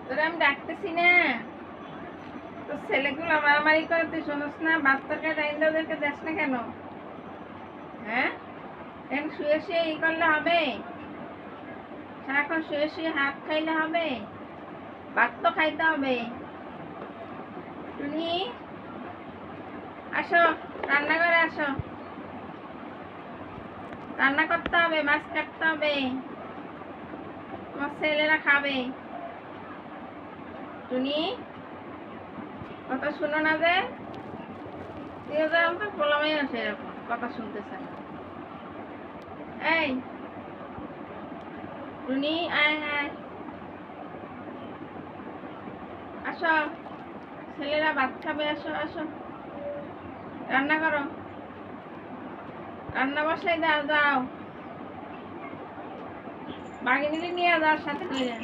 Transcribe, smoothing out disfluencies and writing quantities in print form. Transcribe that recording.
তোরা আমি ডাকতেছি না, তো ছেলেগুলো মারামারি করে, তুই শোনস না? ভাত তরকারি রাইন্দা ওদেরকে দেখ না কেন? হ্যাঁ, এখন শুয়ে শুয়ে ই করলে হবে? সারাক্ষণ শুয়ে শুয়ে হাত খাইলে হবে? ভাত তো খাইতে হবে। তুমি আসো, রান্নাঘরে আসো, রান্না করতে হবে, মাছ কাটতে হবে, তোমার ছেলেরা খাবে। টুনি, কথা শুনো না যে? তুইও তো আমাকে পোলামাই আছে, এরকম কথা শুনতেছে না। এই টুনি, আয় আয়, আসো, ছেলেরা ভাত খাবে, আসো আসো, রান্না করো, রান্না বসাই দাও, যাও, বাগিনীকে নিয়ে যাও সাথে করে।